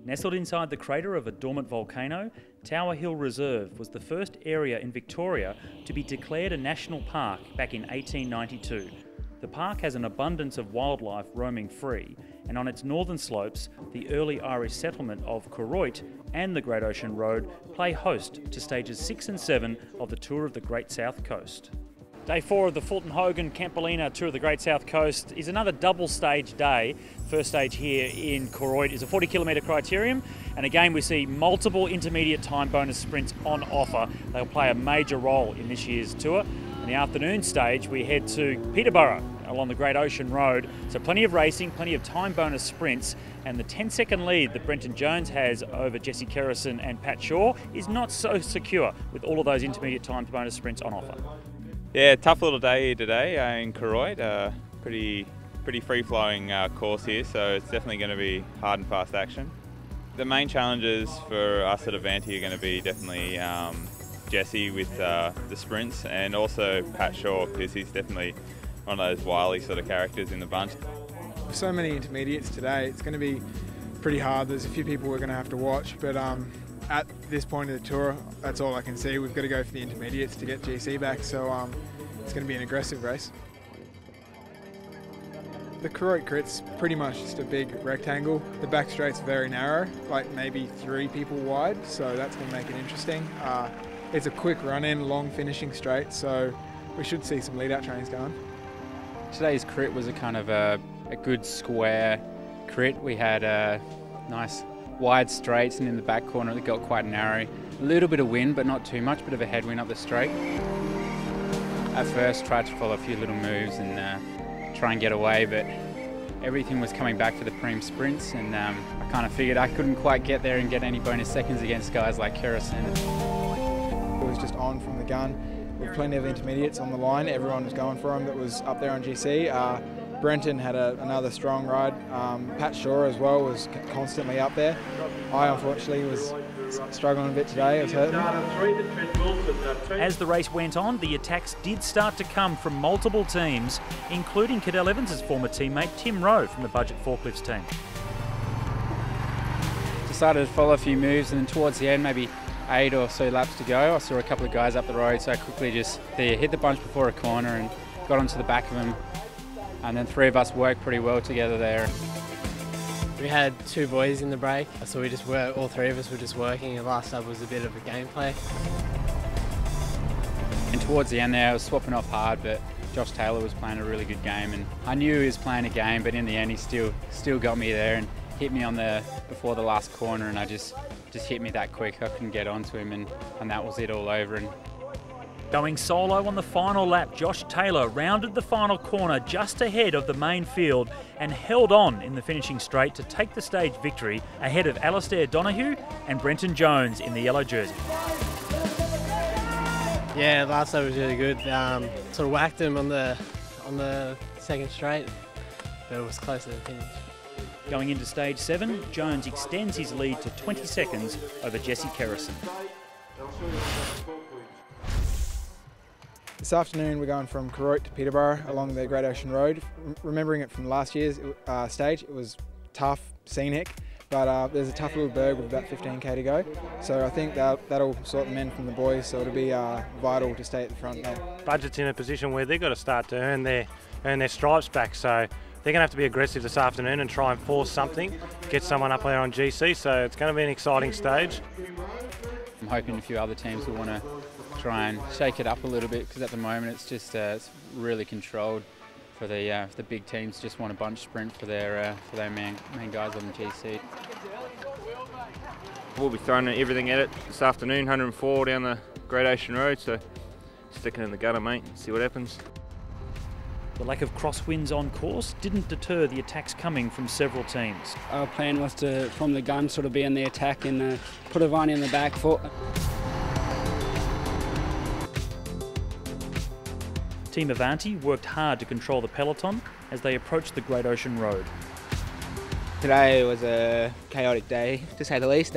Nestled inside the crater of a dormant volcano, Tower Hill Reserve was the first area in Victoria to be declared a national park back in 1892. The park has an abundance of wildlife roaming free, and on its northern slopes, the early Irish settlement of Koroit and the Great Ocean Road play host to stages 6 and 7 of the Tour of the Great South Coast. Day 4 of the Fulton Hogan Campolina Tour of the Great South Coast is another double stage day. First stage here in Koroit is a 40 kilometre criterium, and again we see multiple intermediate time bonus sprints on offer. They'll play a major role in this year's tour. In the afternoon stage we head to Peterborough along the Great Ocean Road, so plenty of racing, plenty of time bonus sprints, and the 10-second lead that Brenton Jones has over Jesse Kerrison and Pat Shaw is not so secure with all of those intermediate time bonus sprints on offer. Yeah, tough little day here today in Koroit. Pretty free-flowing course here, so it's definitely going to be hard and fast action. The main challenges for us at Avanti are going to be definitely Jesse with the sprints, and also Pat Shaw, because he's definitely one of those wily sort of characters in the bunch. So many intermediates today, it's going to be pretty hard. There's a few people we're going to have to watch, but at this point of the tour, that's all I can see. We've got to go for the intermediates to get GC back, so it's going to be an aggressive race. The Koroit Crit's pretty much just a big rectangle. The back straight's very narrow, like maybe 3 people wide, so that's going to make it interesting. It's a quick run-in, long finishing straight, so we should see some lead-out trains going. Today's crit was a kind of a good square crit. We had nice wide straights, and in the back corner it got quite narrow. A little bit of wind, but not too much, bit of a headwind up the straight. At first tried to follow a few little moves and try and get away, but everything was coming back for the preem sprints, and I kind of figured I couldn't quite get there and get any bonus seconds against guys like Kerrison. It was just on from the gun, with plenty of intermediates on the line. Everyone was going for him that was up there on GC. Brenton had another strong ride. Pat Shaw as well was constantly up there. I unfortunately was struggling a bit today. I was hurting. As the race went on, the attacks did start to come from multiple teams, including Cadell Evans' former teammate Tim Rowe from the Budget Forklifts team. Decided to follow a few moves, and then towards the end, maybe 8 or so laps to go, I saw a couple of guys up the road, so I quickly just hit the bunch before a corner and got onto the back of them. And then 3 of us worked pretty well together there. We had 2 boys in the break, so we just worked, all 3 of us were just working, and last up was a bit of a gameplay. And towards the end there, I was swapping off hard, but Josh Taylor was playing a really good game, and I knew he was playing a game, but in the end he still got me there and hit me on before the last corner, and I just hit me that quick. I couldn't get onto him, and that was it all over. And going solo on the final lap, Josh Taylor rounded the final corner just ahead of the main field and held on in the finishing straight to take the stage victory ahead of Alistair Donoghue and Brenton Jones in the yellow jersey. Yeah, last lap was really good. Sort of whacked him on the second straight, but it was close to the finish. Going into stage 7, Jones extends his lead to 20 seconds over Jesse Kerrison. This afternoon we're going from Koroit to Peterborough along the Great Ocean Road. Remembering it from last year's stage, it was tough, scenic, but there's a tough little berg with about 15k to go. So I think that'll sort the men from the boys, so it'll be vital to stay at the front there. Budget's in a position where they've got to start to earn their stripes back, so they're going to have to be aggressive this afternoon and try and force something, get someone up there on GC, so it's going to be an exciting stage. I'm hoping a few other teams will want to try and shake it up a little bit, because at the moment it's just it's really controlled for the big teams. Just want a bunch sprint for their main guys on the GC. We'll be throwing everything at it this afternoon, 104 down the Great Ocean Road, so stick it in the gutter, mate, see what happens. The lack of crosswinds on course didn't deter the attacks coming from several teams. Our plan was to, from the gun, sort of be in the attack and put Avani in the back foot. Team Avanti worked hard to control the peloton as they approached the Great Ocean Road. Today was a chaotic day, to say the least.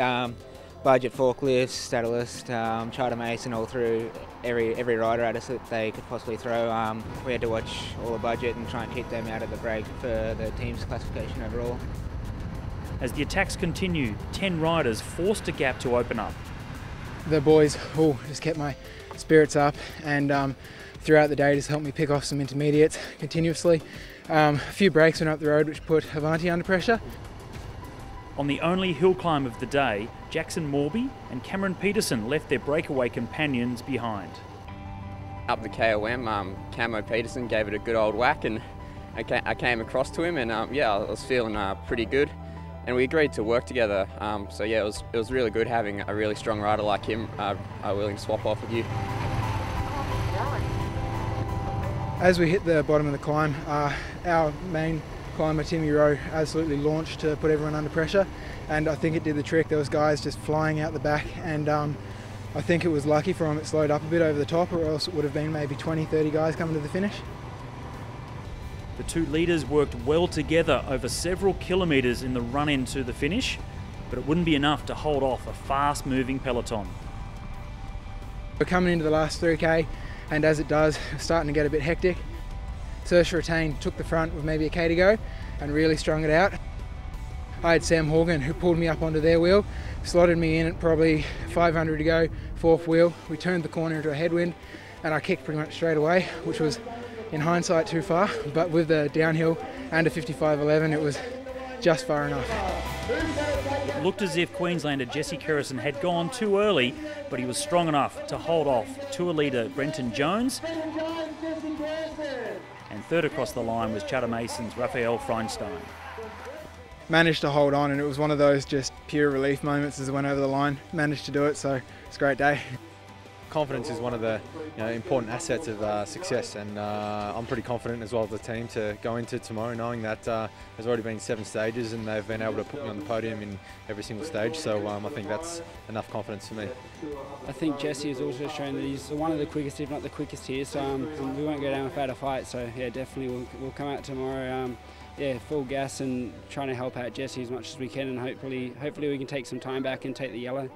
budget forklifts, Stadalist, Charter Mason, all through every rider at us that they could possibly throw. We had to watch all the budget and try and keep them out of the break for the team's classification overall. As the attacks continue, 10 riders forced a gap to open up. The boys just kept my spirits up, and throughout the day just helped me pick off some intermediates continuously. A few breaks went up the road which put Avanti under pressure. On the only hill climb of the day, Jackson Morby and Cameron Peterson left their breakaway companions behind. Up the KOM, Camo Peterson gave it a good old whack, and I came across to him, and yeah, I was feeling pretty good, and we agreed to work together. So yeah, it was really good having a really strong rider like him willing to swap off with you. As we hit the bottom of the climb, our main climber Timmy Rowe absolutely launched to put everyone under pressure, and I think it did the trick. There was guys just flying out the back, and I think it was lucky for him it slowed up a bit over the top, or else it would have been maybe 20-30 guys coming to the finish. The two leaders worked well together over several kilometres in the run into the finish, but it wouldn't be enough to hold off a fast-moving peloton. We're coming into the last 3K, and as it does, it's starting to get a bit hectic. Saoirse Retain took the front with maybe a K to go and really strung it out. I had Sam Horgan who pulled me up onto their wheel, slotted me in at probably 500 to go, fourth wheel. We turned the corner into a headwind and I kicked pretty much straight away, which was in hindsight too far, but with the downhill and a 55.11 it was just far enough. It looked as if Queenslander Jesse Kerrison had gone too early, but he was strong enough to hold off tour leader Brenton Jones. And third across the line was Charter Mason's Raphael Freinstein. Managed to hold on, and it was one of those just pure relief moments as I went over the line. Managed to do it, so it's a great day. Confidence is one of the important assets of success, and I'm pretty confident as well as the team to go into tomorrow knowing that there's already been 7 stages and they've been able to put me on the podium in every single stage, so I think that's enough confidence for me. I think Jesse has also shown that he's one of the quickest, if not the quickest here, so we won't go down without a fight, so yeah, definitely we'll come out tomorrow yeah, full gas and trying to help out Jesse as much as we can, and hopefully we can take some time back and take the yellow.